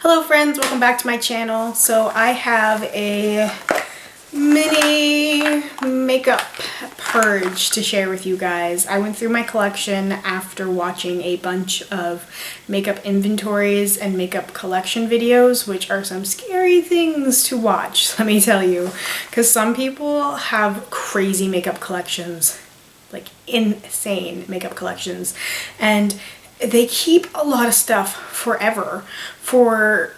Hello friends, welcome back to my channel. So I have a mini makeup purge to share with you guys. I went through my collection after watching a bunch of makeup inventories and makeup collection videos, which are some scary things to watch, let me tell you, because some people have crazy makeup collections, like insane makeup collections, and they keep a lot of stuff forever for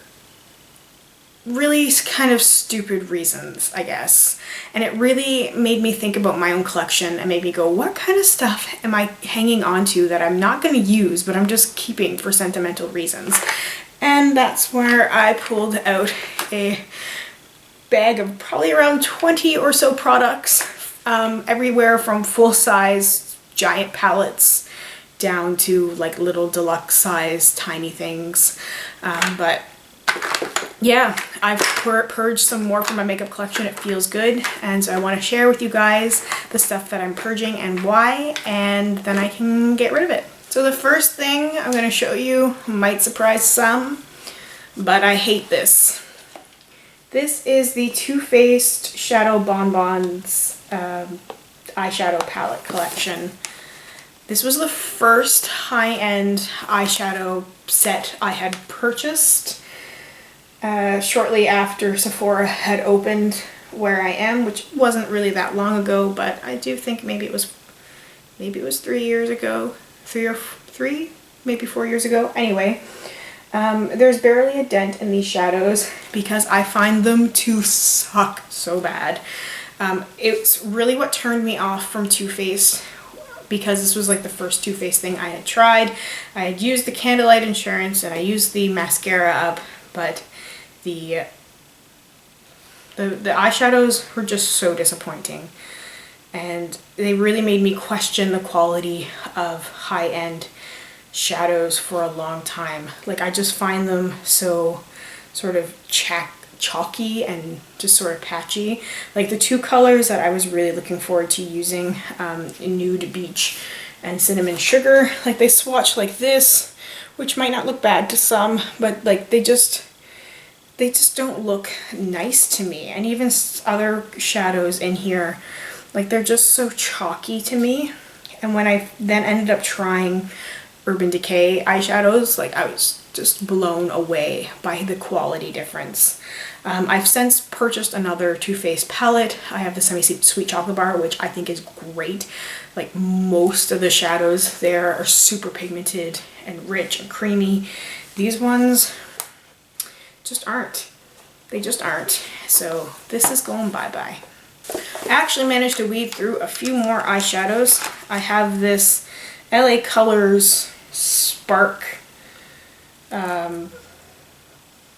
really kind of stupid reasons, I guess. And it really made me think about my own collection and made me go, what kind of stuff am I hanging on to that I'm not going to use, but I'm just keeping for sentimental reasons? And that's where I pulled out a bag of probably around 20 or so products, everywhere from full-size giant palettes down to like little deluxe size tiny things. But yeah, I've purged some more from my makeup collection. It feels good, and so I want to share with you guys the stuff that I'm purging and why, and then I can get rid of it. So the first thing I'm going to show you might surprise some, but I hate this. This is the Too Faced Shadow Bonbons eyeshadow palette collection. This was the first high-end eyeshadow set I had purchased shortly after Sephora had opened where I am, which wasn't really that long ago, but I do think maybe it was 3 years ago, maybe 4 years ago. Anyway, there's barely a dent in these shadows because I find them to suck so bad. It's really what turned me off from Too Faced, because this was like the first Too Faced thing I had tried. I had used the Candlelight Insurance and I used the mascara up, but the eyeshadows were just so disappointing, and they really made me question the quality of high-end shadows for a long time. Like, I just find them so sort of chalky and just sort of patchy. Like the two colors that I was really looking forward to using, Nude Beach and Cinnamon Sugar, like they swatch like this, which might not look bad to some, but like they just don't look nice to me. And even other shadows in here, like they're just so chalky to me. And when I then ended up trying Urban Decay eyeshadows, like I was just blown away by the quality difference. I've since purchased another Too Faced palette. I have the Semi-Sweet Chocolate Bar, which I think is great. Like most of the shadows there are super pigmented and rich and creamy. These ones just aren't. They just aren't. So this is going bye-bye. I actually managed to weed through a few more eyeshadows. I have this LA Colors Spark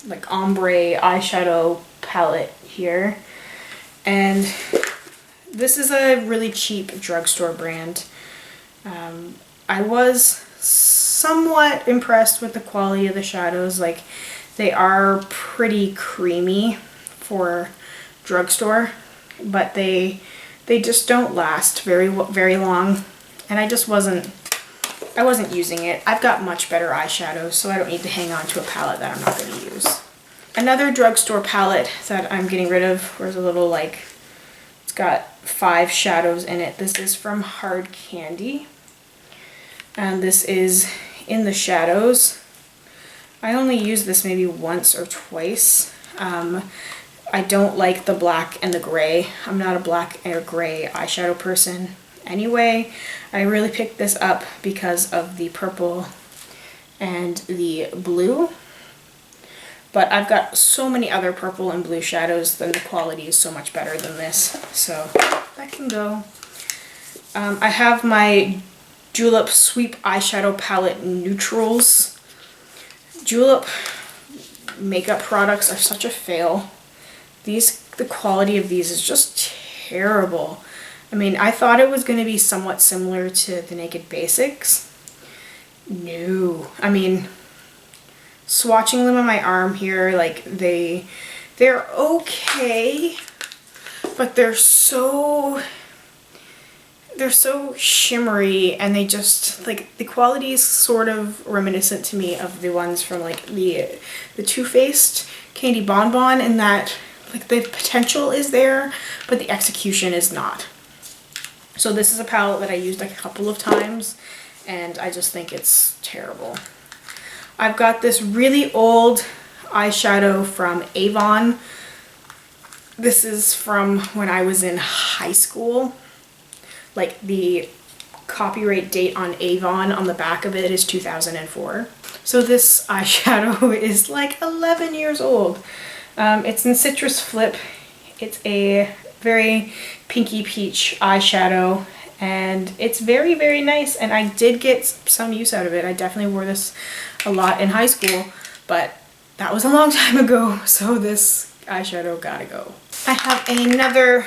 like ombre eyeshadow palette here, and this is a really cheap drugstore brand. I was somewhat impressed with the quality of the shadows. Like, they are pretty creamy for drugstore, but they just don't last very long, and I wasn't using it. I've got much better eyeshadows, so I don't need to hang on to a palette that I'm not going to use. Another drugstore palette that I'm getting rid of was a little, like, it's got 5 shadows in it. This is from Hard Candy, and this is in the shadows. I only use this maybe once or twice. I don't like the black and the gray. I'm not a black or gray eyeshadow person anyway. I really picked this up because of the purple and the blue, but I've got so many other purple and blue shadows that the quality is so much better than this, so that can go. I have my Julep Sweep Eyeshadow Palette Neutrals. Julep makeup products are such a fail. The quality of these is just terrible. I mean, I thought it was going to be somewhat similar to the Naked Basics. No. I mean, swatching them on my arm here, like, they're okay, but they're so they're so shimmery, and they just, like, the quality is sort of reminiscent to me of the ones from like the Too Faced Candy Bonbon, in that like the potential is there, but the execution is not. So this is a palette that I used like a couple of times, and I just think it's terrible. I've got this really old eyeshadow from Avon. This is from when I was in high school. Like, the copyright date on Avon on the back of it is 2004. So this eyeshadow is like 11 years old. It's in Citrus Flip. It's a very pinky peach eyeshadow, and it's very, very nice, and I did get some use out of it. I definitely wore this a lot in high school, but that was a long time ago, so this eyeshadow gotta go. I have another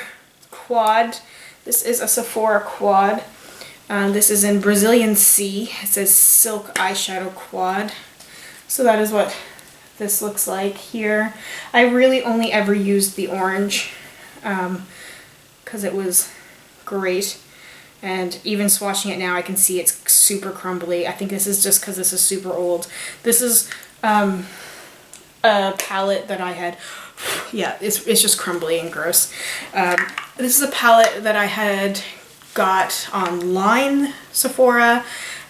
quad. This is a Sephora quad. This is in Brazilian Sea. It says Silk Eyeshadow Quad. So that is what this looks like here. I really only ever used the orange because it was great. And even swatching it now, I can see it's super crumbly. I think this is just because this is super old. This is a palette that I had. Yeah, it's just crumbly and gross. This is a palette that I had got online, Sephora,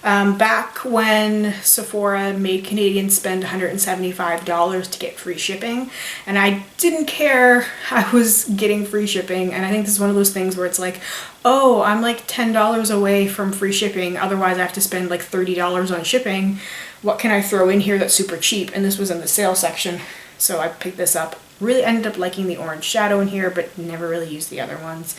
back when Sephora made Canadians spend $175 to get free shipping, and I didn't care. I was getting free shipping, and I think this is one of those things where it's like, oh, I'm like $10 away from free shipping, otherwise I have to spend like $30 on shipping. What can I throw in here that's super cheap? And this was in the sale section, so I picked this up. Really ended up liking the orange shadow in here, but never really used the other ones.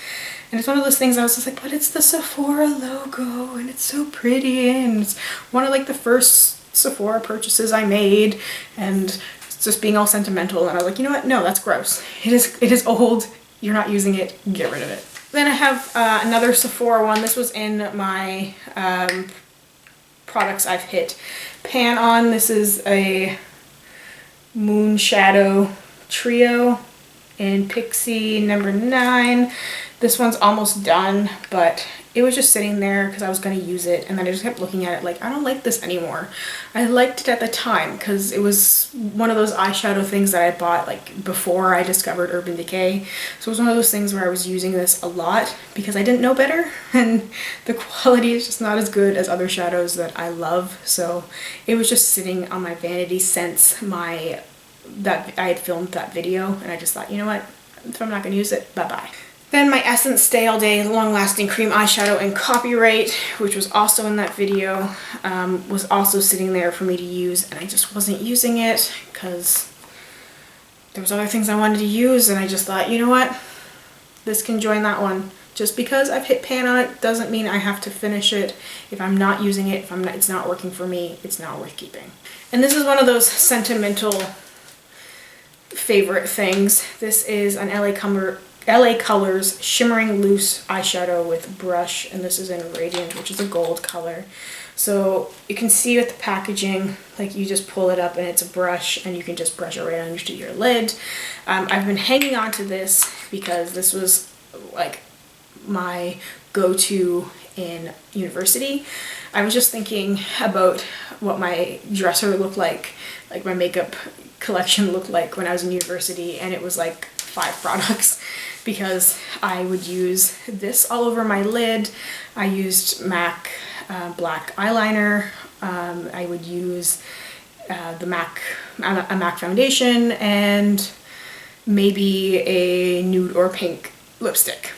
And it's one of those things I was just like, but it's the Sephora logo, and it's so pretty, and it's one of like the first Sephora purchases I made, and it's just being all sentimental, and I was like, you know what, no, that's gross. It is old, you're not using it, get rid of it. Then I have another Sephora one. This was in my products I've hit pan on. This is a Moon Shadow Trio in Pixie number 9. This one's almost done, but it was just sitting there because I was going to use it, and then I just kept looking at it like, I don't like this anymore. I liked it at the time because it was one of those eyeshadow things that I bought like before I discovered Urban Decay. So it was one of those things where I was using this a lot because I didn't know better, and the quality is just not as good as other shadows that I love. So it was just sitting on my vanity since that I had filmed that video, and I just thought, you know what, if I'm not going to use it, bye-bye. Then my Essence Stay All Day Long Lasting Cream Eyeshadow in Copyright, which was also in that video, was also sitting there for me to use, and I just wasn't using it because there was other things I wanted to use, and I just thought, you know what, this can join that one. Just because I've hit pan on it doesn't mean I have to finish it. If I'm not using it, it's not working for me, it's not worth keeping. And this is one of those sentimental favorite things. This is an LA Colors Shimmering Loose Eyeshadow with brush, and this is in Radiant, which is a gold color. So you can see with the packaging, like you just pull it up and it's a brush, and you can just brush it right onto your lid. I've been hanging on to this because this was like my go-to in university. I was just thinking about what my dresser looked like my makeup collection looked like when I was in university, and it was like 5 products because I would use this all over my lid. I used MAC black eyeliner. I would use a MAC foundation, and maybe a nude or pink lipstick.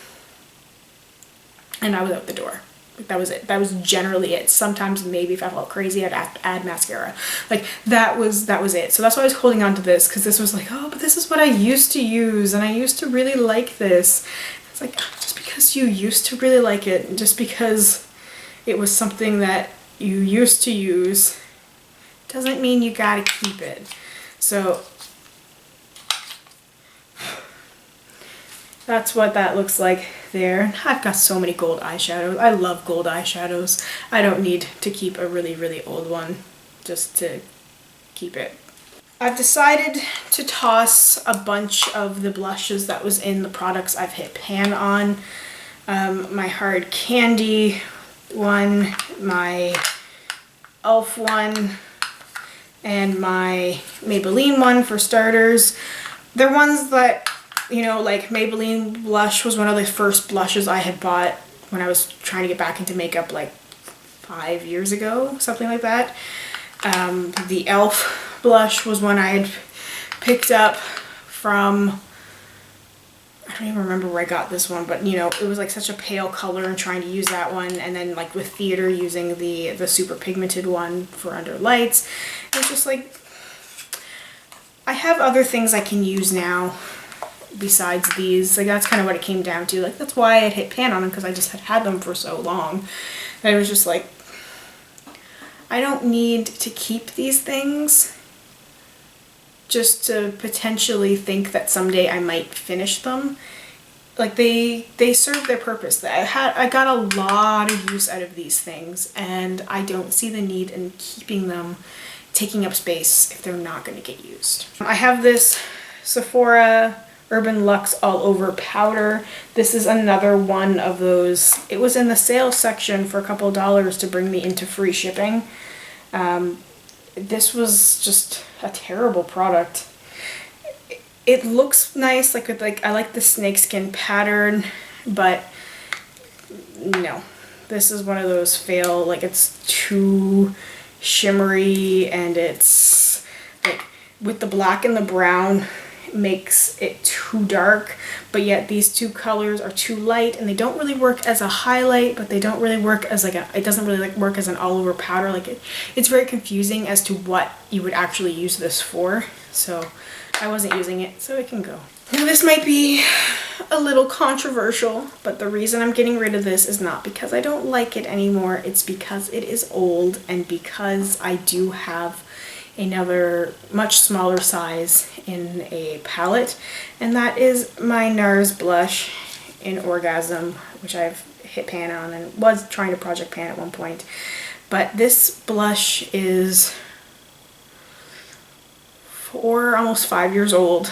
And I was out the door. That was it. That was generally it. Sometimes maybe if I felt crazy, I'd add mascara. Like that was it. So that's why I was holding on to this, because this was like, oh, but this is what I used to use, and I used to really like this. It's like, just because you used to really like it, just because it was something that you used to use, doesn't mean you gotta keep it. So that's what that looks like there. I've got so many gold eyeshadows. I love gold eyeshadows. I don't need to keep a really, really old one just to keep it. I've decided to toss a bunch of the blushes that was in the products I've hit pan on. my hard candy one, my Elf one, and my Maybelline one for starters. They're ones that, you know, like Maybelline blush was one of the first blushes I had bought when I was trying to get back into makeup like 5 years ago, something like that. The Elf blush was one I had picked up from, I don't even remember where I got this one, but you know, it was like such a pale color and trying to use that one, and then like with theater using the super pigmented one for under lights. It's just like, I have other things I can use now besides these. Like that's kind of what it came down to. Like that's why I hit pan on them, because I just had them for so long. And it was just like, I don't need to keep these things just to potentially think that someday I might finish them. Like they serve their purpose. I got a lot of use out of these things, and I don't see the need in keeping them taking up space if they're not going to get used. I have this Sephora Urban Luxe All Over powder. This is another one of those. It was in the sales section for a couple of dollars to bring me into free shipping. This was just a terrible product. It looks nice, like with I like the snakeskin pattern, but no, this is one of those fail. Like it's too shimmery, and it's like with the black and the brown makes it too dark, but yet these two colors are too light, and they don't really work as a highlight, but they don't really work as like it doesn't really like work as an all over powder. Like it's very confusing as to what you would actually use this for, so I wasn't using it, so it can go. Now this might be a little controversial, but the reason I'm getting rid of this is not because I don't like it anymore, it's because it is old, and because I do have another much smaller size in a palette, and that is my NARS blush in Orgasm, which I've hit pan on and was trying to project pan at one point. But this blush is almost 5 years old.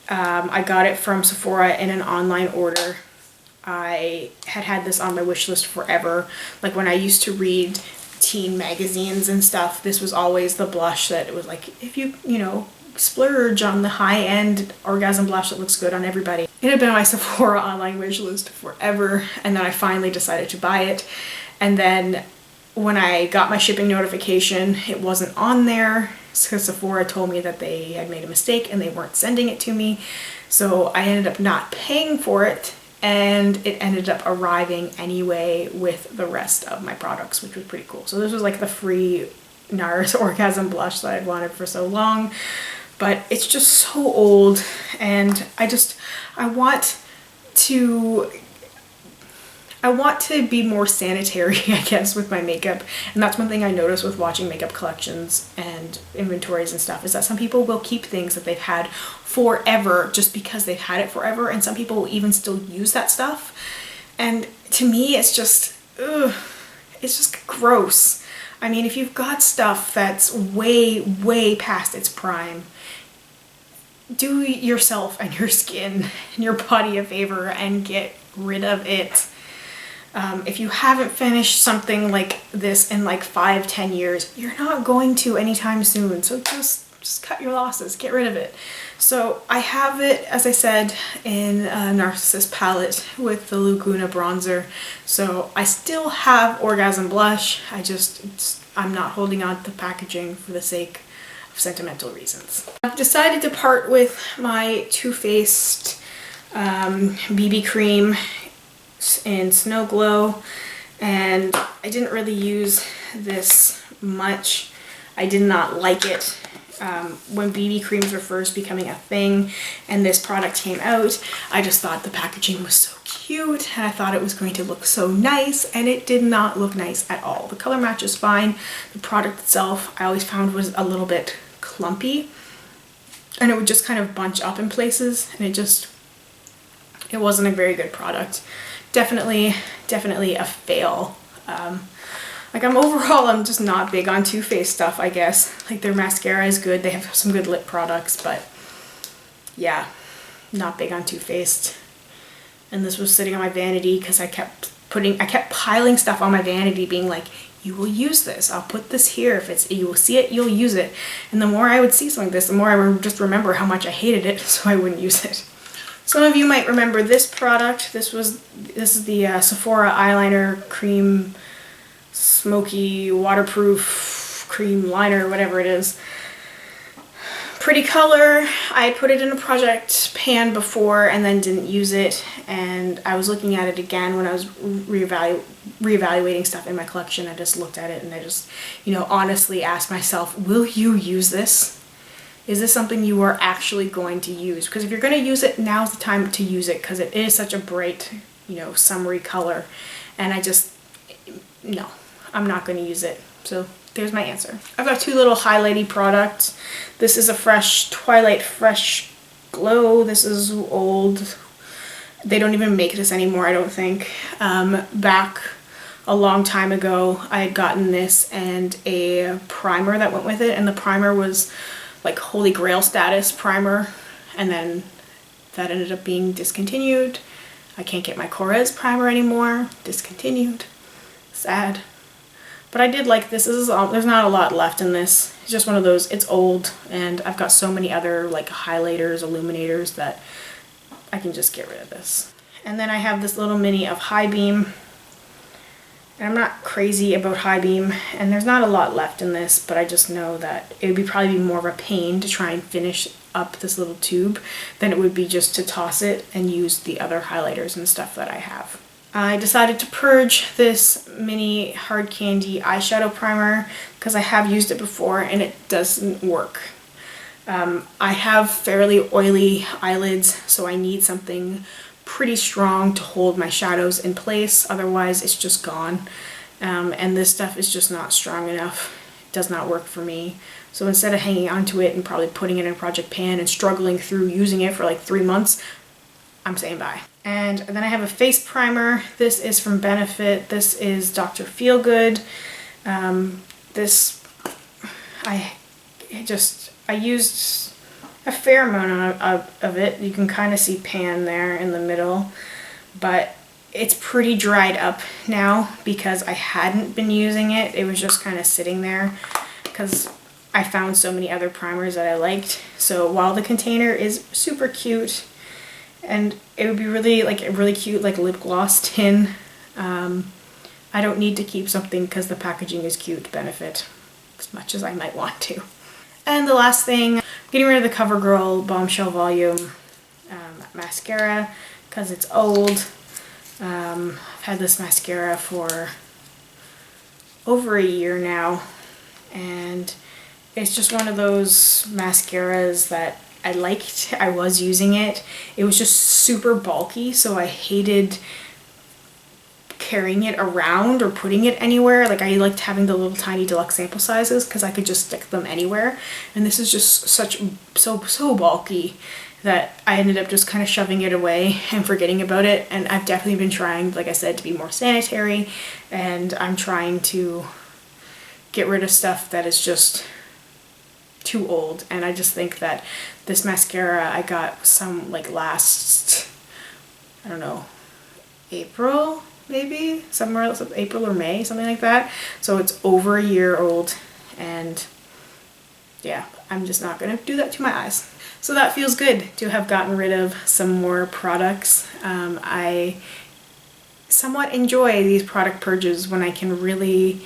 I got it from Sephora in an online order. I had this on my wish list forever. Like when I used to read teen magazines and stuff, this was always the blush that it was like, if you know, splurge on the high-end Orgasm blush that looks good on everybody. It had been on my Sephora online wish list forever, and then I finally decided to buy it. And then when I got my shipping notification, it wasn't on there, because Sephora told me that they had made a mistake and they weren't sending it to me. So I ended up not paying for it, and it ended up arriving anyway with the rest of my products, which was pretty cool. So this was like the free NARS Orgasm blush that I'd wanted for so long, but it's just so old, and I want to be more sanitary, I guess, with my makeup. And that's one thing I notice with watching makeup collections and inventories and stuff, is that some people will keep things that they've had forever just because they've had it forever, and some people will even still use that stuff. And to me, it's just, ugh, it's just gross. I mean, if you've got stuff that's way, way past its prime, do yourself and your skin and your body a favor and get rid of it. If you haven't finished something like this in like 5-10 years, you're not going to anytime soon. So just cut your losses, get rid of it. So I have it, as I said, in a Narcissus palette with the Laguna bronzer. So I still have Orgasm blush. I'm not holding on to the packaging for the sake of sentimental reasons. I've decided to part with my Too Faced BB cream in Snow Glow, and I didn't really use this much. I did not like it. When BB creams were first becoming a thing and this product came out, I just thought the packaging was so cute and I thought it was going to look so nice, and it did not look nice at all. The color match is fine. The product itself I always found was a little bit clumpy, and it would just kind of bunch up in places, and it wasn't a very good product. Definitely a fail. Like I'm just not big on Too Faced stuff, I guess. Like their mascara is good, they have some good lip products, but yeah, not big on Too Faced. And this was sitting on my vanity because I kept piling stuff on my vanity being like, you will use this. I'll put this here. If you will see it, you'll use it. And the more I would see something like this, the more I would just remember how much I hated it, so I wouldn't use it. Some of you might remember this product. This is the Sephora Eyeliner Cream Smoky Waterproof Cream Liner, whatever it is. Pretty color. I put it in a project pan before and then didn't use it, and I was looking at it again when I was reevaluating stuff in my collection. I just looked at it and I just, honestly asked myself, will you use this? Is this something you are actually going to use? Because if you're going to use it, now's the time to use it, because it is such a bright, summery color. And no, I'm not going to use it. So there's my answer. I've got two little highlighty products. This is a Twilight Fresh Glow. This is old. They don't even make this anymore, I don't think. Back a long time ago, I had gotten this and a primer that went with it. And the primer was like Holy Grail status primer. And then that ended up being discontinued. I can't get my Corez primer anymore. Discontinued. Sad. But I did like this. There's not a lot left in this. It's just one of those, it's old, and I've got so many other like highlighters, illuminators that I can just get rid of this. And then I have this little mini of High Beam. And I'm not crazy about High Beam, and there's not a lot left in this, but I just know that it would probably be more of a pain to try and finish up this little tube than it would be just to toss it and use the other highlighters and stuff that I have. I decided to purge this mini Hard Candy eyeshadow primer because I have used it before and it doesn't work. I have fairly oily eyelids, so I need something pretty strong to hold my shadows in place, otherwise it's just gone. And this stuff is just not strong enough. It does not work for me. So instead of hanging onto it and probably putting it in a project pan and struggling through using it for like 3 months, I'm saying bye. And then I have a face primer. This is from Benefit. This is Dr. Feelgood. I used a fair amount of it. You can kind of see pan there in the middle, but it's pretty dried up now because I hadn't been using it. It was just kind of sitting there because I found so many other primers that I liked. So while the container is super cute, and it would be really like a really cute like lip gloss tin, I don't need to keep something because the packaging is cute. Benefit, as much as I might want to. And the last thing, getting rid of the CoverGirl Bombshell Volume mascara because it's old. I've had this mascara for over a year now, and it's just one of those mascaras that I liked. I was using it. It was just super bulky, so I hated carrying it around or putting it anywhere. Like I liked having the little tiny deluxe sample sizes because I could just stick them anywhere. And this is just so bulky that I ended up just kind of shoving it away and forgetting about it. And I've definitely been trying, like I said, to be more sanitary, and I'm trying to get rid of stuff that is just too old. And I just think that this mascara I got some like last, I don't know, April maybe, somewhere else, April or May, something like that. So it's over a year old, and yeah, I'm just not gonna do that to my eyes. So that feels good to have gotten rid of some more products. I somewhat enjoy these product purges when I can really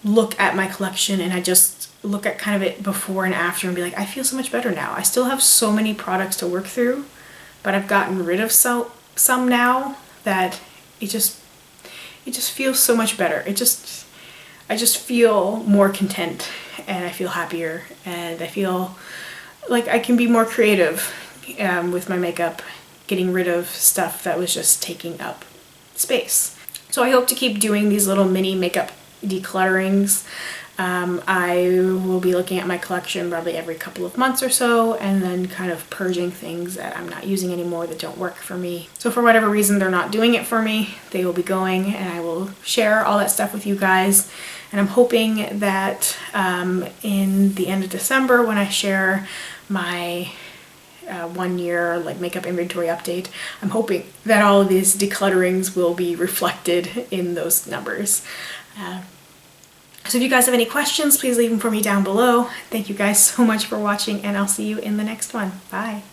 look at my collection and I just look at kind of it before and after and be like, I feel so much better now. I still have so many products to work through, but I've gotten rid of some now that it just feels so much better. I just feel more content, and I feel happier, and I feel like I can be more creative with my makeup, getting rid of stuff that was just taking up space. So I hope to keep doing these little mini makeup declutterings. I will be looking at my collection probably every couple of months or so, and then kind of purging things that I'm not using anymore that don't work for me. So for whatever reason they're not doing it for me, they will be going, and I will share all that stuff with you guys. And I'm hoping that in the end of December, when I share my 1 year like makeup inventory update. I'm hoping that all of these declutterings will be reflected in those numbers. So if you guys have any questions, please leave them for me down below. Thank you guys so much for watching, and I'll see you in the next one. Bye.